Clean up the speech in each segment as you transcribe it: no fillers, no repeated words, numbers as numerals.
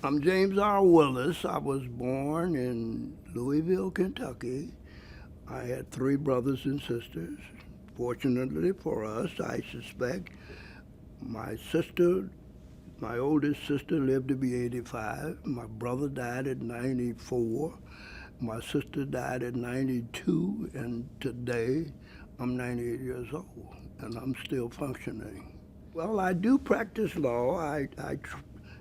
I'm James R. Willis. I was born in Louisville, Kentucky. I had three brothers and sisters. Fortunately for us, I suspect my sister, my oldest sister, lived to be 85. My brother died at 94. My sister died at 92, and today I'm 98 years old, and I'm still functioning. Well, I do practice law.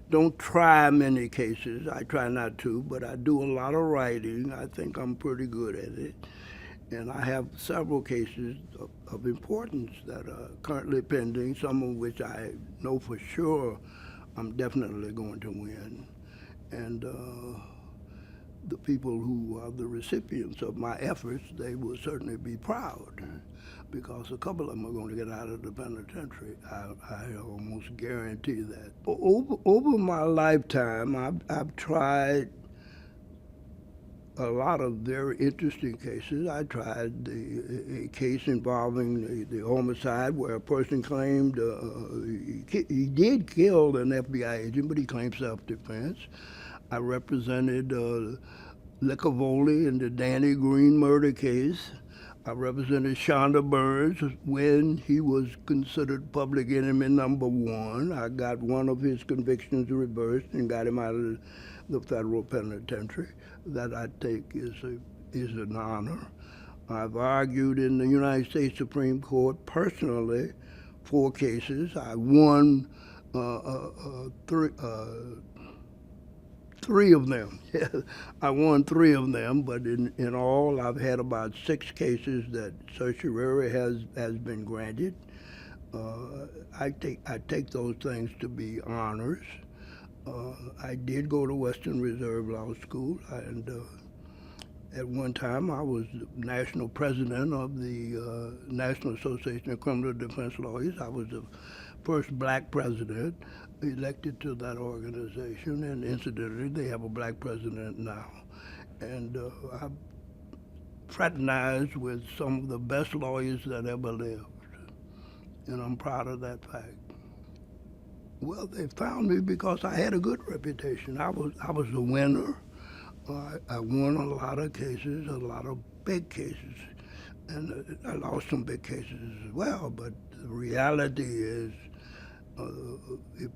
Don't try many cases. I try not to, but I do a lot of writing. I think I'm pretty good at it. And I have several cases of importance that are currently pending, some of which I know for sure I'm definitely going to win. And the people who are the recipients of my efforts, they will certainly be proud because a couple of them are going to get out of the penitentiary. I almost guarantee that. Over my lifetime, I've tried a lot of very interesting cases. I tried a case involving the homicide where a person claimed he did kill an FBI agent, but he claimed self-defense. I represented Licavoli in the Danny Green murder case. I represented Shonda Burns when he was considered public enemy number one. I got one of his convictions reversed and got him out of the federal penitentiary. That I take is an honor. I've argued in the United States Supreme Court personally 4 cases. I won three of them. I won 3 of them, but in all, I've had about 6 cases that certiorari has been granted. I take those things to be honors. I did go to Western Reserve Law School, and at one time I was the national president of the National Association of Criminal Defense Lawyers. I was the first black president elected to that organization, and incidentally, they have a black president now. And I've fraternized with some of the best lawyers that ever lived, and I'm proud of that fact. Well, they found me because I had a good reputation. I was a winner. I won a lot of cases, a lot of big cases, and I lost some big cases as well. But the reality is,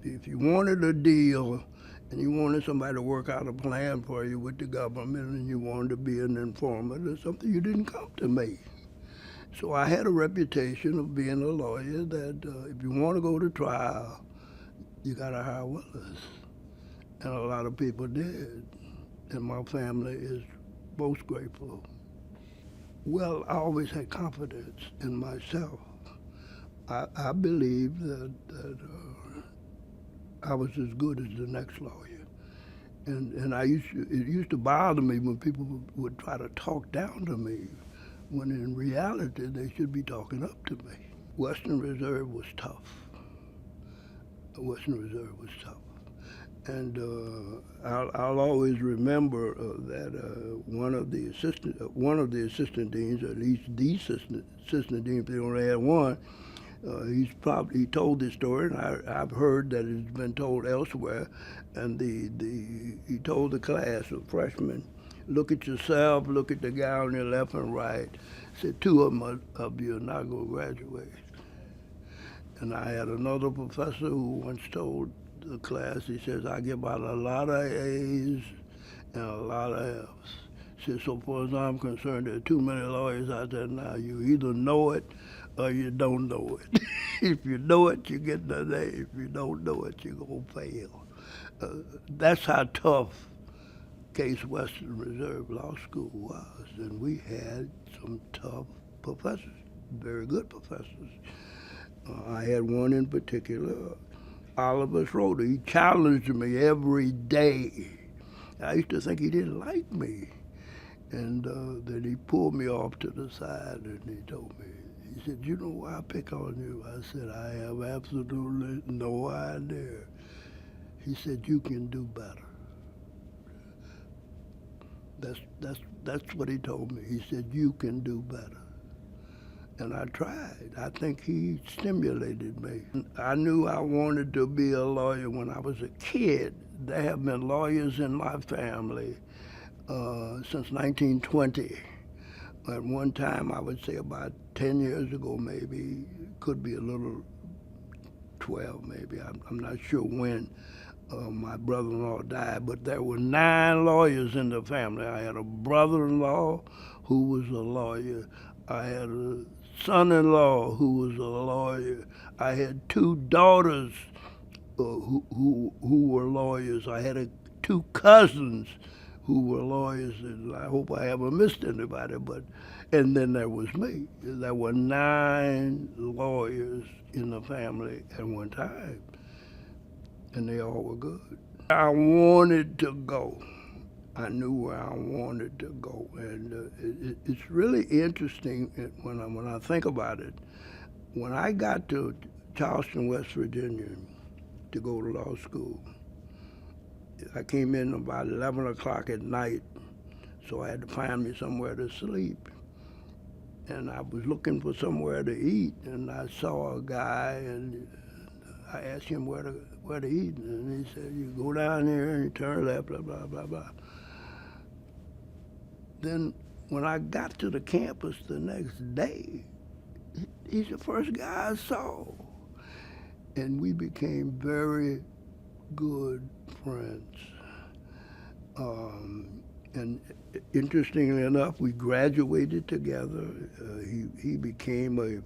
if you wanted a deal and you wanted somebody to work out a plan for you with the government and you wanted to be an informant or something, you didn't come to me. So I had a reputation of being a lawyer that if you want to go to trial, you got to hire Willis. And a lot of people did. And my family is most grateful. Well, I always had confidence in myself. I believe that I was as good as the next lawyer. And it used to bother me when people would try to talk down to me, when in reality they should be talking up to me. Western Reserve was tough. Western Reserve was tough. And I'll always remember that one of the assistant deans, or at least the assistant dean, if they only had one, he told this story, and I've heard that it's been told elsewhere. And he told the class of freshmen, look at yourself, look at the guy on your left and right. He said, two of you are not going to graduate. And I had another professor who once told the class, he says, I give out a lot of A's and a lot of F's. He says, so far as I'm concerned, there are too many lawyers out there now. You either know it or you don't know it. If you know it, you get an A. If you don't know it, you're going to fail. That's how tough Case Western Reserve Law School was. And we had some tough professors, very good professors. I had one in particular, Oliver Schroeder. He challenged me every day. I used to think he didn't like me. And then he pulled me off to the side and he told me, he said, you know why I pick on you? I said, I have absolutely no idea. He said, you can do better. That's what he told me. He said, you can do better. and I tried. I think he stimulated me. I knew I wanted to be a lawyer when I was a kid. There have been lawyers in my family since 1920. At one time, I would say about 10 years ago, maybe, could be a little 12 maybe, I'm not sure when my brother-in-law died, but there were 9 lawyers in the family. I had a brother-in-law who was a lawyer. I had a son-in-law who was a lawyer. I had 2 daughters who were lawyers. I had 2 cousins who were lawyers, and I hope I haven't missed anybody. And then there was me. There were 9 lawyers in the family at one time, and they all were good. I wanted to go. I knew where I wanted to go, and it's really interesting when I think about it. When I got to Charleston, West Virginia, to go to law school, I came in about 11 o'clock at night, so I had to find me somewhere to sleep. And I was looking for somewhere to eat, and I saw a guy, and I asked him where to eat, and he said, "You go down here and you turn left, blah, blah, blah, blah." Then when I got to the campus the next day, he's the first guy I saw. And we became very good friends. And interestingly enough, we graduated together. He became a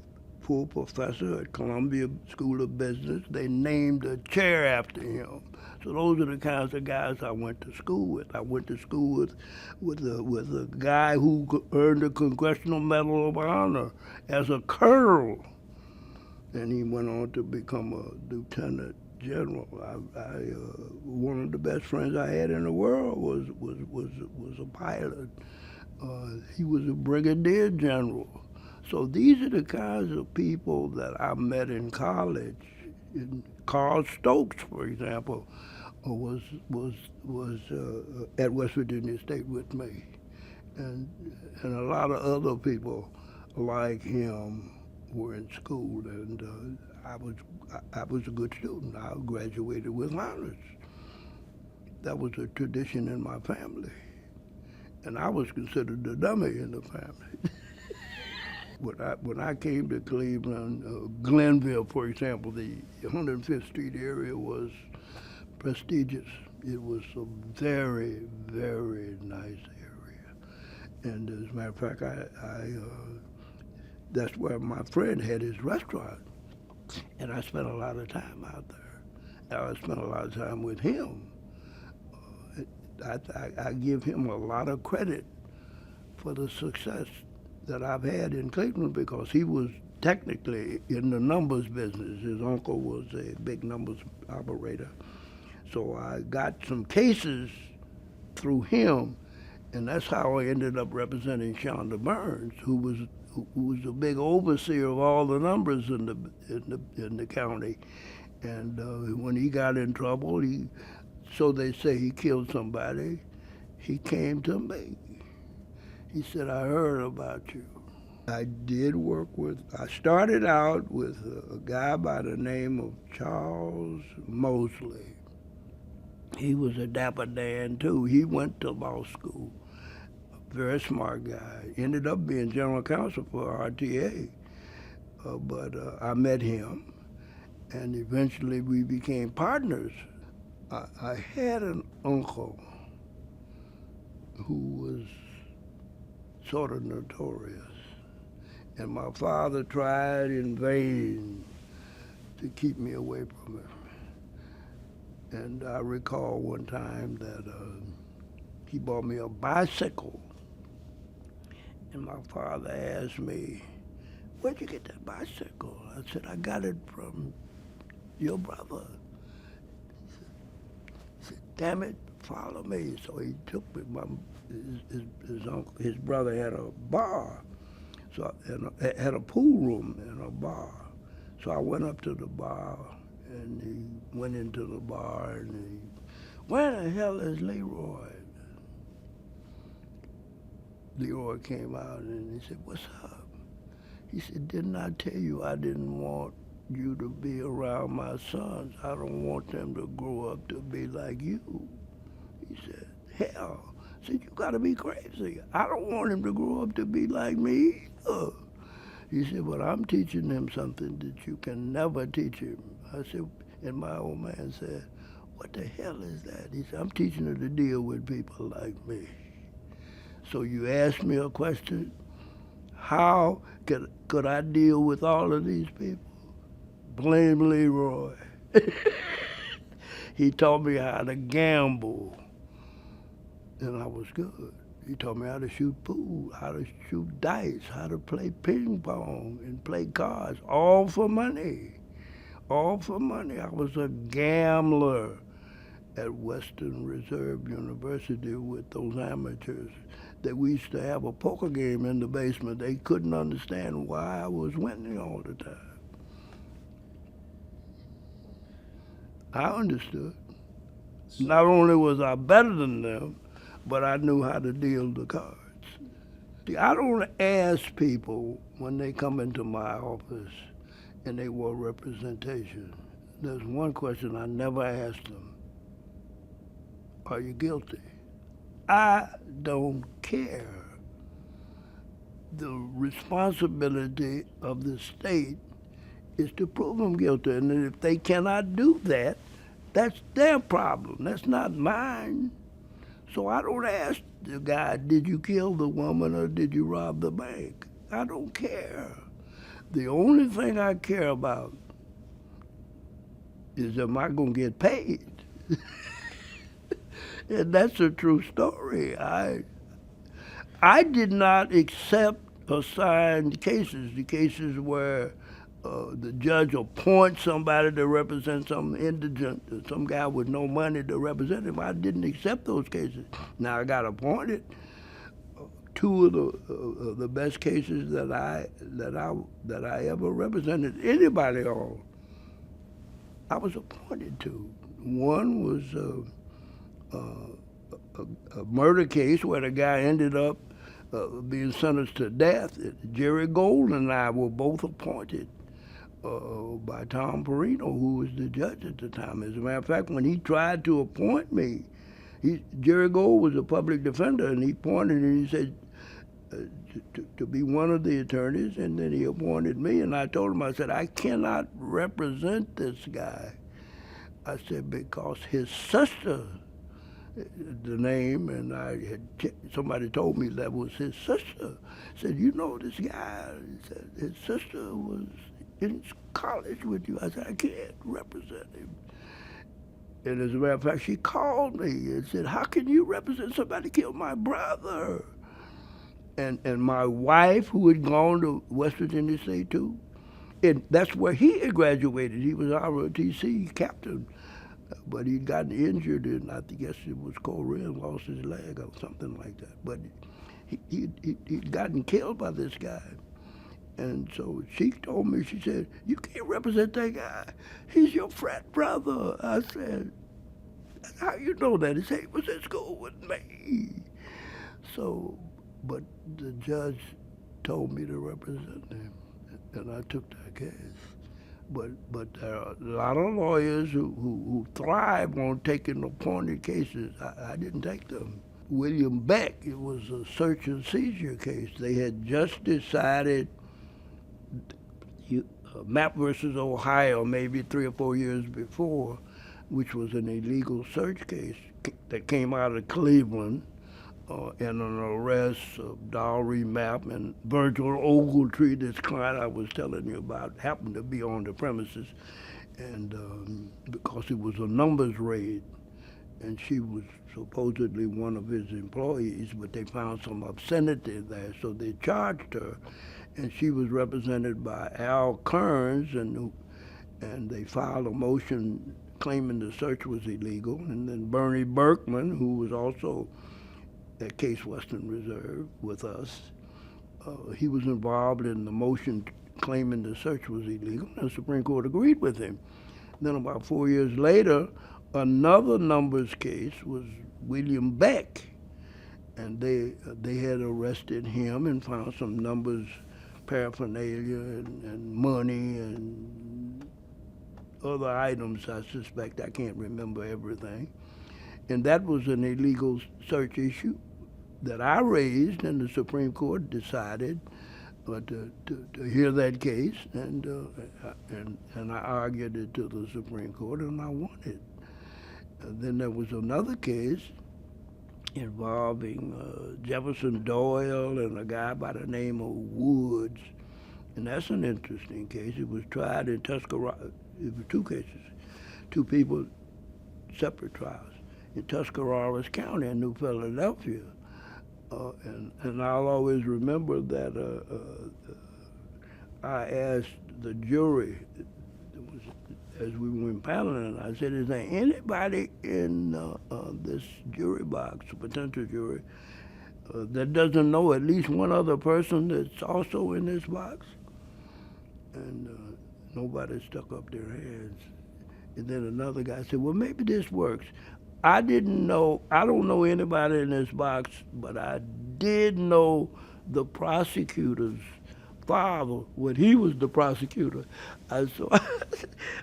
full professor at Columbia School of Business. They named a chair after him. So those are the kinds of guys I went to school with. I went to school with a guy who earned a Congressional Medal of Honor as a colonel, and he went on to become a lieutenant general. One of the best friends I had in the world was a pilot. He was a brigadier general. So these are the kinds of people that I met in college. Carl Stokes, for example, was at West Virginia State with me, and a lot of other people like him were in school, and I was a good student. I graduated with honors. That was a tradition in my family, and I was considered the dummy in the family. When I came to Cleveland, Glenville, for example, the 105th Street area was prestigious. It was a very, very nice area. And as a matter of fact, that's where my friend had his restaurant. And I spent a lot of time out there. I spent a lot of time with him. I give him a lot of credit for the success that I've had in Cleveland, because he was technically in the numbers business. His uncle was a big numbers operator. So I got some cases through him, and that's how I ended up representing Shonda Burns, who was a big overseer of all the numbers in the county. And when he got in trouble, so they say he killed somebody, he came to me. He said, "I heard about you." I started out with a guy by the name of Charles Mosley. He was a dapper Dan too. He went to law school. Very smart guy. Ended up being general counsel for RTA. But I met him, and eventually we became partners. I had an uncle who was sort of notorious, and my father tried in vain to keep me away from him. And I recall one time that he bought me a bicycle, and my father asked me, "Where'd you get that bicycle?" I said, "I got it from your brother." He said, "Damn it, follow me." So he took me. His brother had a bar, and had a pool room and a bar. So I went up to the bar, and he went into the bar, and "Where the hell is Leroy?" Leroy came out, and he said, "What's up?" He said, didn't I tell you I didn't want you to be around my sons? I don't want them to grow up to be like you. He said, hell. I said, you gotta be crazy. I don't want him to grow up to be like me. He said, well, I'm teaching him something that you can never teach him. I said, and my old man said, what the hell is that? He said, I'm teaching her to deal with people like me. So you asked me a question, how could I deal with all of these people? Blame Leroy. He taught me how to gamble, and I was good. He taught me how to shoot pool, how to shoot dice, how to play ping pong and play cards, all for money. All for money. I was a gambler at Western Reserve University with those amateurs. That we used to have a poker game in the basement. They couldn't understand why I was winning all the time. I understood. Not only was I better than them, but I knew how to deal the cards. See, I don't ask people when they come into my office and they want representation. There's one question I never ask them. Are you guilty? I don't care. The responsibility of the state is to prove them guilty. And if they cannot do that, that's their problem. That's not mine. So I don't ask the guy, did you kill the woman or did you rob the bank? I don't care. The only thing I care about is am I going to get paid? And that's a true story. I did not accept assigned cases, the cases where the judge appoints somebody to represent some indigent, some guy with no money to represent him. I didn't accept those cases. Now I got appointed. Two of the best cases that I ever represented anybody on, I was appointed to. One was a murder case where the guy ended up being sentenced to death. Jerry Gold and I were both appointed by Tom Perino, who was the judge at the time. As a matter of fact, when he tried to appoint me, Jerry Gold was a public defender, and he appointed me, and he said to be one of the attorneys, and then he appointed me, and I told him, I said, I cannot represent this guy. I said, because his sister, the name, and somebody told me that was his sister. Said, you know this guy? He said, his sister was in college with you. I said, I can't represent him. And as a matter of fact, she called me and said, how can you represent somebody who killed my brother? And my wife, who had gone to West Virginia State too, and that's where he had graduated. He was ROTC captain. But he'd gotten injured, and I guess it was Korea, and lost his leg or something like that. But he'd gotten killed by this guy. And so she told me, she said, you can't represent that guy. He's your frat brother. I said, how you know that? He said, he was at school with me. So, but the judge told me to represent him, and I took that case. But there are a lot of lawyers who thrive on taking appointed cases. I didn't take them. William Beck, it was a search and seizure case. They had just decided Map versus Ohio, maybe 3 or 4 years before, which was an illegal search case that came out of Cleveland. And an arrest of Dowry Map and Virgil Ogletree, this client I was telling you about, happened to be on the premises, and because it was a numbers raid, and she was supposedly one of his employees, but they found some obscenity there, so they charged her, and she was represented by Al Kearns, and they filed a motion claiming the search was illegal, and then Bernie Berkman, who was also at Case Western Reserve with us. He was involved in the motion claiming the search was illegal, and the Supreme Court agreed with him. Then about 4 years later, another numbers case was William Beck, and they had arrested him and found some numbers paraphernalia and money and other items. I suspect I can't remember everything. And that was an illegal search issue that I raised, and the Supreme Court decided to hear that case, and I argued it to the Supreme Court, and I won it. And then there was another case involving Jefferson Doyle and a guy by the name of Woods, and that's an interesting case. It was tried in Tuscarawas. It was two cases, two people, separate trials in Tuscarawas County in New Philadelphia. And I'll always remember that I asked the jury, as we were impaneling, I said, is there anybody in this jury box, potential jury, that doesn't know at least one other person that's also in this box? And nobody stuck up their hands. And then another guy said, well, maybe this works. I don't know anybody in this box, but I did know the prosecutor's father when he was the prosecutor. So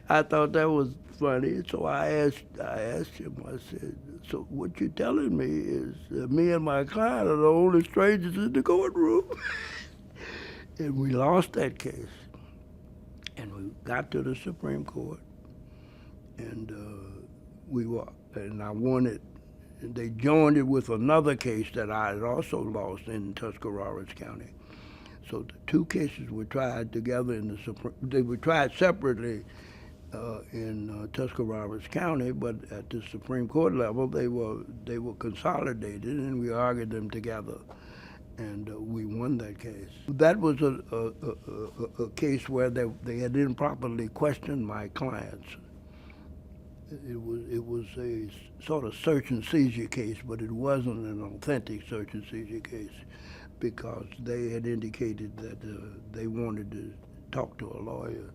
I thought that was funny. So I asked him, I said, so what you're telling me is that me and my client are the only strangers in the courtroom? And we lost that case. And we got to the Supreme Court, and I won it. And they joined it with another case that I had also lost in Tuscarawas County. So the two cases were tried together in the Supreme. They were tried separately in Tuscarawas County, but at the Supreme Court level, they were consolidated, and we argued them together, and we won that case. That was a case where they had improperly questioned my clients. It was a sort of search and seizure case, but it wasn't an authentic search and seizure case because they had indicated that they wanted to talk to a lawyer,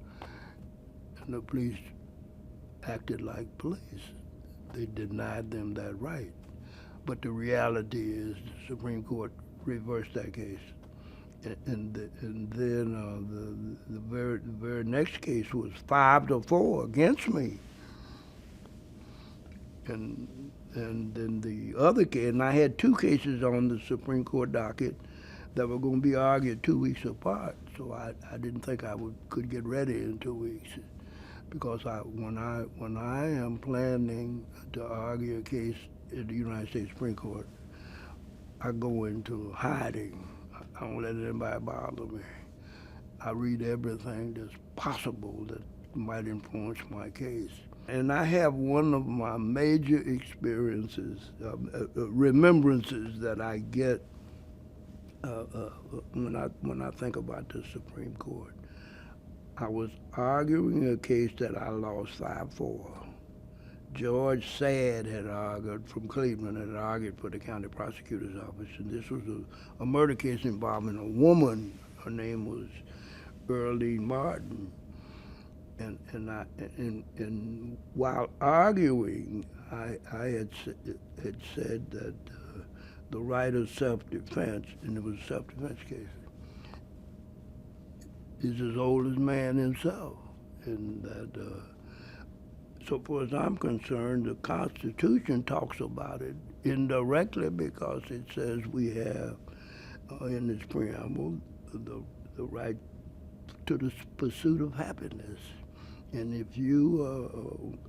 and the police acted like police. They denied them that right. But the reality is the Supreme Court reversed that case. And then the very next case was 5-4 against me. And then the other case, and I had two cases on the Supreme Court docket that were going to be argued 2 weeks apart. So I didn't think I could get ready in 2 weeks, because when I am planning to argue a case in the United States Supreme Court, I go into hiding. I don't let anybody bother me. I read everything that's possible that might influence my case. And I have one of my major experiences, remembrances that I get when I think about the Supreme Court. I was arguing a case that I lost 5-4. George Sadd had argued from Cleveland, had argued for the county prosecutor's office, and this was a murder case involving a woman. Her name was Earlene Martin. And while arguing, I had said that the right of self-defense, and it was a self-defense case, is as old as man himself, and that so far as I'm concerned, the Constitution talks about it indirectly because it says we have in its preamble the right to the pursuit of happiness. And if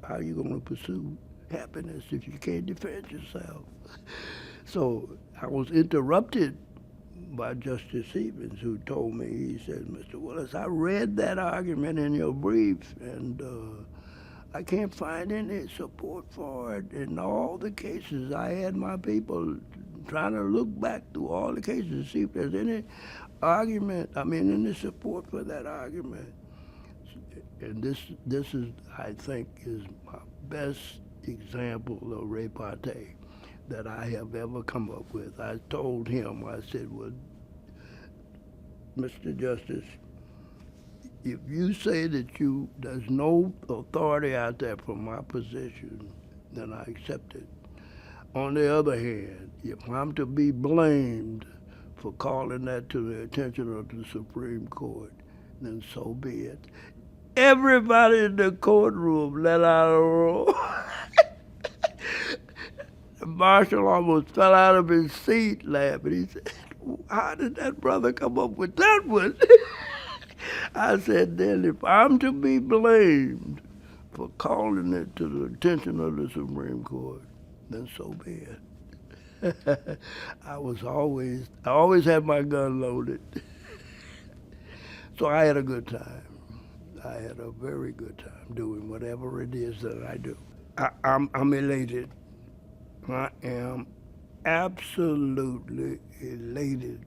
how are you going to pursue happiness if you can't defend yourself? So I was interrupted by Justice Stevens, who told me, he said, Mr. Willis, I read that argument in your brief, and I can't find any support for it in all the cases. I had my people trying to look back through all the cases to see if there's any any support for that argument. And this is, I think, is my best example of repartee that I have ever come up with. I told him, I said, well, Mr. Justice, if you say that there's no authority out there for my position, then I accept it. On the other hand, if I'm to be blamed for calling that to the attention of the Supreme Court, then so be it. Everybody in the courtroom let out a roar. The marshal almost fell out of his seat laughing. He said, how did that brother come up with that one? I said, then if I'm to be blamed for calling it to the attention of the Supreme Court, then so be it. I always had my gun loaded. So I had a good time. I had a very good time doing whatever it is that I do. I'm elated. I am absolutely elated,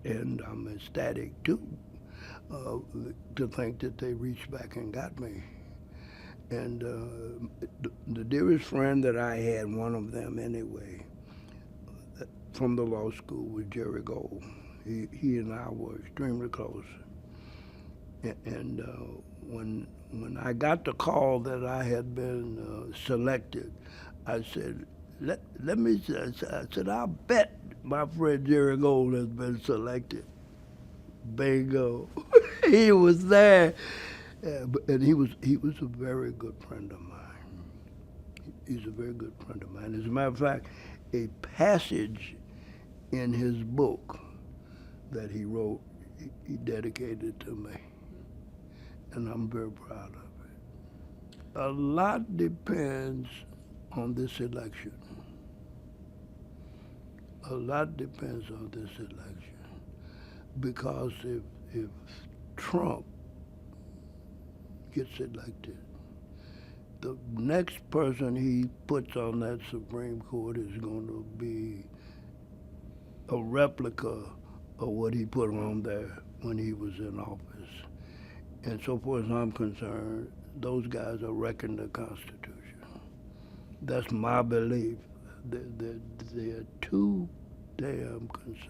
and I'm ecstatic too, to think that they reached back and got me. And the dearest friend that I had, one of them anyway, from the law school was Jerry Gold. He and I were extremely close. And when I got the call that I had been selected, I said, let me, I said, I'll bet my friend Jerry Gold has been selected. Bingo. He was there. And he was a very good friend of mine. He's a very good friend of mine. As a matter of fact, a passage in his book that he wrote, he dedicated to me. And I'm very proud of it. A lot depends on this election. A lot depends on this election. Because if Trump gets elected, the next person he puts on that Supreme Court is going to be a replica of what he put on there when he was in office. And so far as I'm concerned, those guys are wrecking the Constitution. That's my belief. They're too damn conservative.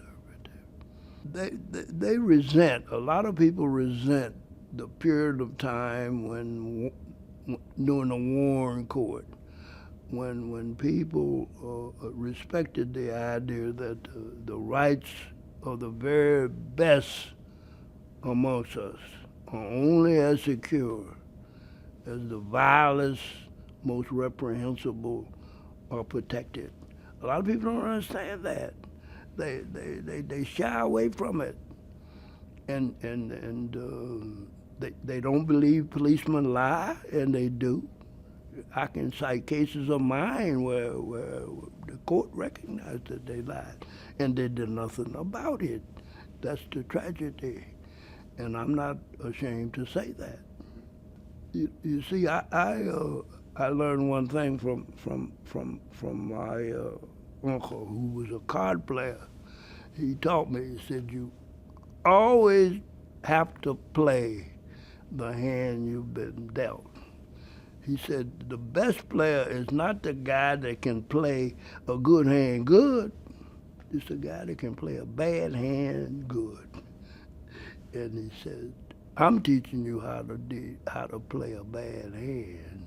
They resent, a lot of people resent the period of time when, during the Warren Court, when people respected the idea that the rights of the very best amongst us are only as secure as the vilest, most reprehensible are protected. A lot of people don't understand that. They shy away from it, and they don't believe policemen lie, and they do. I can cite cases of mine where the court recognized that they lied, and they did nothing about it. That's the tragedy, and I'm not ashamed to say that. You see, I learned one thing from my uncle, who was a card player. He taught me. He said, you always have to play the hand you've been dealt. He said, the best player is not the guy that can play a good hand good. It's the guy that can play a bad hand good. And he said, I'm teaching you how to play a bad hand.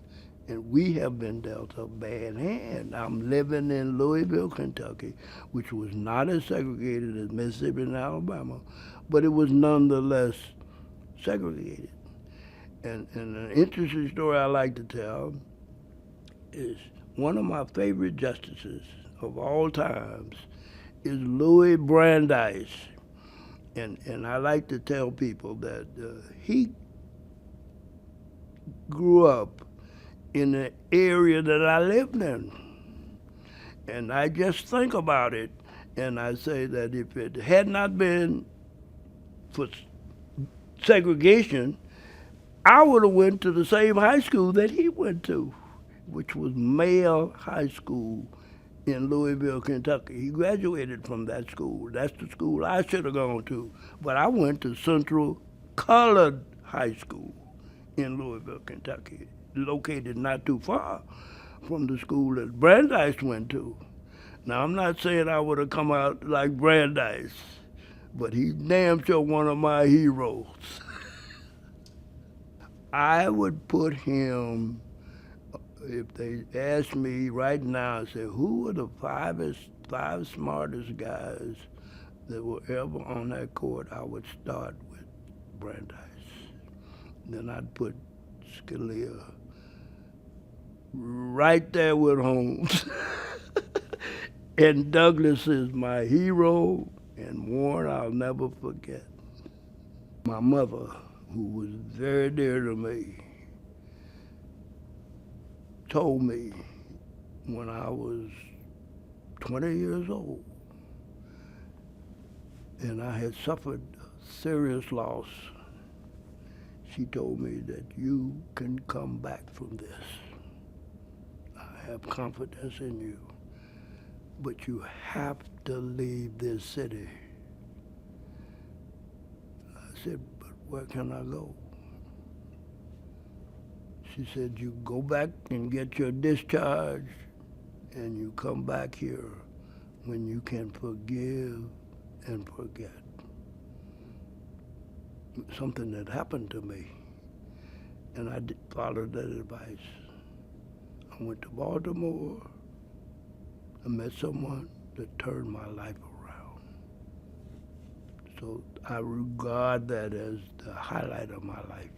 And we have been dealt a bad hand. I'm living in Louisville, Kentucky, which was not as segregated as Mississippi and Alabama, but it was nonetheless segregated. And an interesting story I like to tell is one of my favorite justices of all times is Louis Brandeis. And I like to tell people that he grew up in the area that I lived in. And I just think about it, and I say that if it had not been for segregation, I would have went to the same high school that he went to, which was Male High School in Louisville, Kentucky. He graduated from that school. That's the school I should have gone to. But I went to Central Colored High School in Louisville, Kentucky, located not too far from the school that Brandeis went to. Now, I'm not saying I would have come out like Brandeis, but he's damn sure one of my heroes. I would put him, if they asked me right now, say, who are the five smartest guys that were ever on that court, I would start with Brandeis. Then I'd put Scalia right there with Holmes. And Douglas is my hero, and Warren I'll never forget. My mother, who was very dear to me, told me when I was 20 years old and I had suffered serious loss, she told me that you can come back from this. I have confidence in you, but you have to leave this city. I said, but where can I go? She said, you go back and get your discharge and you come back here when you can forgive and forget. Something that happened to me, and I followed that advice. I went to Baltimore and met someone that turned my life around. So I regard that as the highlight of my life.